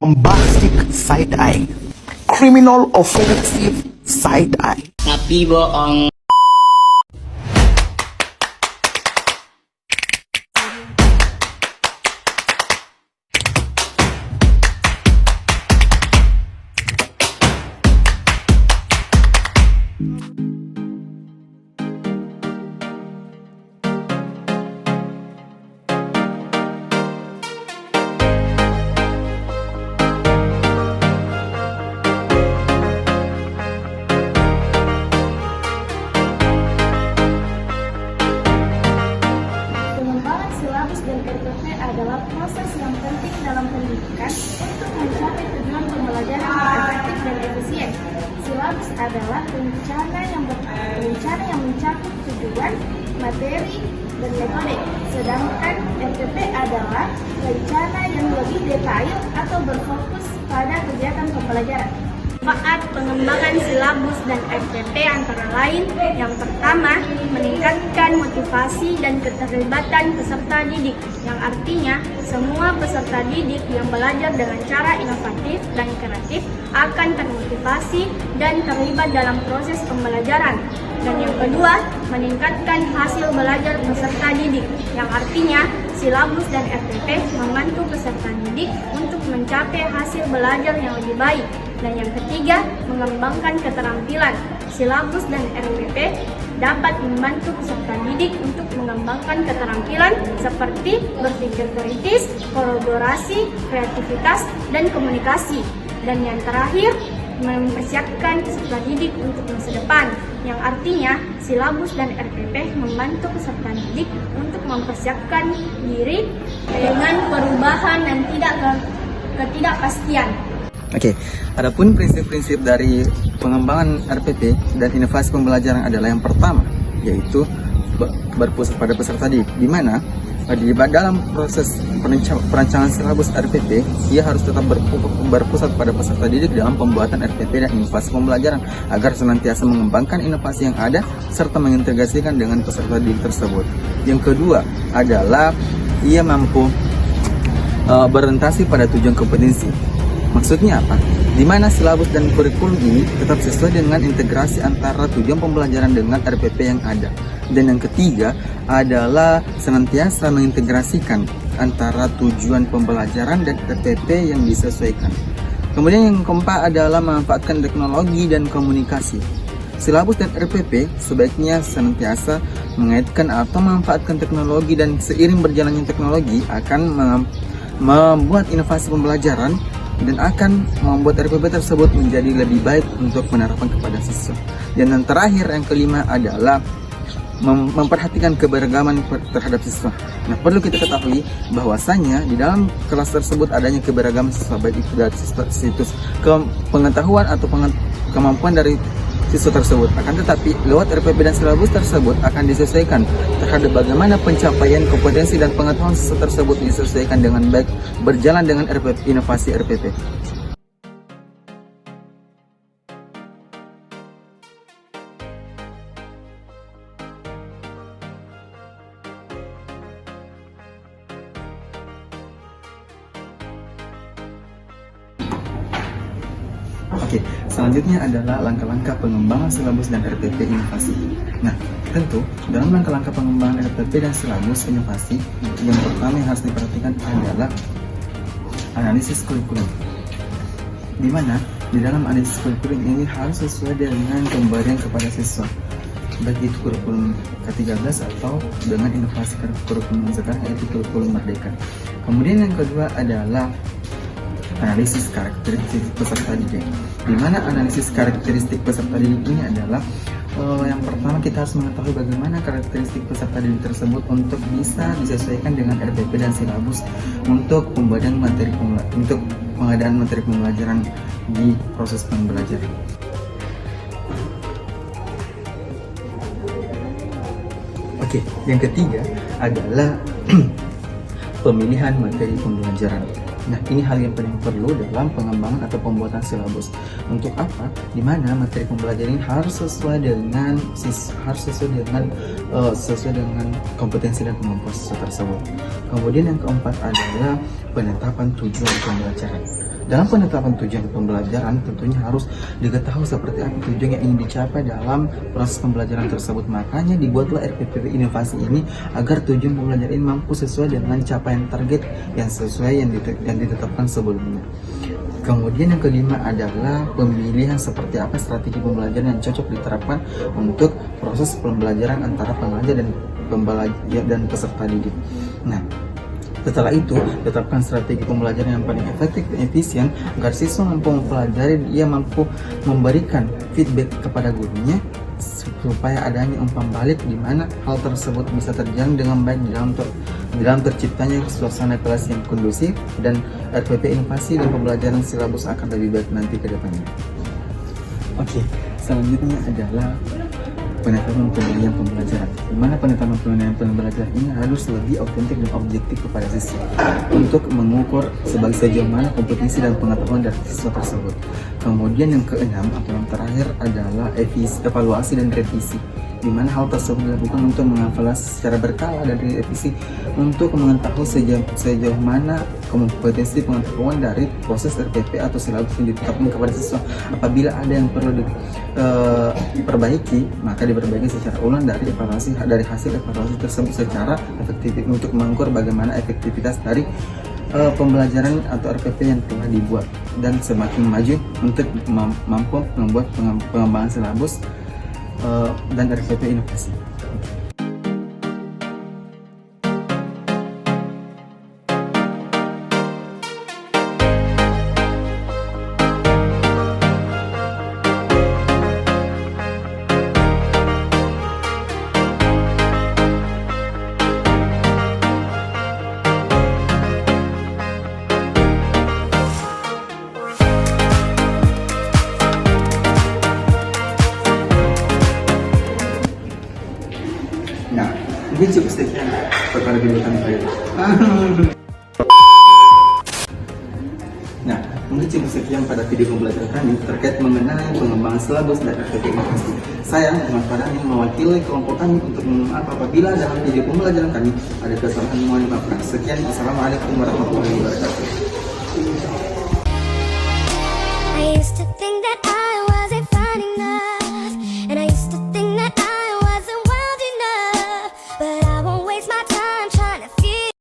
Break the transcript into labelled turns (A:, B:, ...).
A: bombastic side-eye, criminal offensive side-eye.
B: Tapi bohong.
C: Pengembangan silabus dan RPP adalah proses yang penting dalam pendidikan untuk mencapai tujuan pembelajaran yang efektif dan efisien. Silabus adalah rencana yang mencakup tujuan, materi, dan metode. Sedangkan RPP adalah rencana yang lebih detail atau berfokus pada kegiatan pembelajaran. Manfaat pengembangan silabus dan RPP antara lain, yang pertama, meningkatkan motivasi dan keterlibatan peserta didik, yang artinya semua peserta didik yang belajar dengan cara inovatif dan kreatif akan termotivasi dan terlibat dalam proses pembelajaran. Dan yang kedua, meningkatkan hasil belajar peserta didik, yang artinya silabus dan RPP membantu peserta didik untuk mencapai hasil belajar yang lebih baik. Dan yang ketiga, mengembangkan keterampilan. Silabus dan RPP dapat membantu peserta didik untuk mengembangkan keterampilan seperti berpikir kritis, kolaborasi, kreativitas, dan komunikasi. Dan yang terakhir, mempersiapkan peserta didik untuk masa depan, yang artinya silabus dan RPP membantu peserta didik untuk mempersiapkan diri dengan perubahan dan ketidakpastian.
D: Oke, adapun prinsip-prinsip dari pengembangan RPP dan inovasi pembelajaran adalah yang pertama, yaitu berpusat pada peserta didik, di mana dalam proses perancangan silabus RPP, ia harus tetap berpusat pada peserta didik dalam pembuatan RPP dan inovasi pembelajaran agar senantiasa mengembangkan inovasi yang ada serta mengintegrasikan dengan peserta didik tersebut. Yang kedua adalah ia mampu berorientasi pada tujuan kompetensi. Maksudnya apa? Di mana silabus dan kurikulum ini tetap sesuai dengan integrasi antara tujuan pembelajaran dengan RPP yang ada. Dan yang ketiga adalah senantiasa mengintegrasikan antara tujuan pembelajaran dan RPP yang disesuaikan. Kemudian yang keempat adalah memanfaatkan teknologi dan komunikasi. Silabus dan RPP sebaiknya senantiasa mengaitkan atau memanfaatkan teknologi, dan seiring berjalannya teknologi akan membuat inovasi pembelajaran dan akan membuat RPP tersebut menjadi lebih baik untuk menerapkan kepada siswa. Dan yang terakhir, yang kelima adalah memperhatikan keberagaman terhadap siswa. Nah, perlu kita ketahui bahwasanya di dalam kelas tersebut adanya keberagaman siswa, baik itu dari situs pengetahuan atau kemampuan dari siswa tersebut. Akan tetapi, lewat RPP dan silabus tersebut akan disesuaikan terhadap bagaimana pencapaian kompetensi dan pengetahuan siswa tersebut disesuaikan dengan baik berjalan dengan RPP, inovasi RPP. Oke, selanjutnya adalah langkah-langkah pengembangan silabus dan RPP inovasi. Nah, tentu dalam langkah-langkah pengembangan RPP dan silabus inovasi, yang pertama yang harus diperhatikan adalah analisis kurikulum. Di mana di dalam analisis kurikulum ini harus sesuai dengan pemberian kepada siswa, baik itu kurikulum ke-13 atau dengan inovasi kurikulum sekarang, yaitu kurikulum merdeka. Kemudian yang kedua adalah analisis karakteristik peserta didik, di mana analisis karakteristik peserta didik ini adalah yang pertama kita harus mengetahui bagaimana karakteristik peserta didik tersebut untuk bisa disesuaikan dengan RPP dan silabus untuk pembuatan untuk pengadaan materi pembelajaran di proses pembelajaran. Oke, yang ketiga adalah pemilihan materi pembelajaran. Nah, ini hal yang paling perlu dalam pengembangan atau pembuatan silabus. Untuk apa? Di mana materi pembelajaran ini harus sesuai dengan kompetensi dan kemampuan siswa tersebut. Kemudian yang keempat adalah penetapan tujuan pembelajaran. dalam penetapan tujuan pembelajaran tentunya harus diketahui seperti apa tujuan yang ingin dicapai dalam proses pembelajaran tersebut. Makanya dibuatlah RPP inovasi ini agar tujuan pembelajaran ini mampu sesuai dengan capaian target yang sesuai yang ditetapkan sebelumnya. Kemudian yang kelima adalah pemilihan seperti apa strategi pembelajaran yang cocok diterapkan untuk proses pembelajaran antara pengajar dan peserta didik. Nah, setelah itu, tetapkan strategi pembelajaran yang paling efektif dan efisien agar siswa mampu mempelajari, dia mampu memberikan feedback kepada gurunya supaya adanya umpan balik di mana hal tersebut bisa terjalin dengan baik di dalam terciptanya suasana kelas yang kondusif, dan RPP inovasi dan pembelajaran silabus akan lebih baik nanti ke depannya. Oke, selanjutnya adalah penetapan penilaian pembelajaran, di mana penetapan penilaian pembelajaran ini harus lebih autentik dan objektif kepada siswa untuk mengukur sejauh mana kompetisi dan pengetahuan dari siswa tersebut. Kemudian yang keenam atau yang terakhir adalah evaluasi dan revisi, di mana hal tersebut dilakukan untuk mengevaluasi secara berkala dan revisi untuk mengetahui sejauh mana kompetensi pengetahuan dari proses RPP atau silabus yang ditetapkan kepada siswa. Apabila ada yang perlu diperbaiki, maka diperbaiki secara ulang dari hasil evaluasi tersebut secara efektif untuk mengukur bagaimana efektivitas dari pembelajaran atau RPP yang telah dibuat, dan semakin maju untuk mampu membuat pengembangan silabus dan RPP inovasi. Nah, mungkin cukup sekian perkara video kami pada. Nah, mungkin cukup sekian pada video pembelajaran kami terkait mengenai pengembangan silabus dan RPP inovasi. Saya Muhammad Farhani mewakili kelompok kami untuk memaaf apabila dalam video pembelajaran kami ada kesalahan, mohon dimaafkan. Sekian, wassalamualaikum warahmatullahi wabarakatuh.
B: I used to think that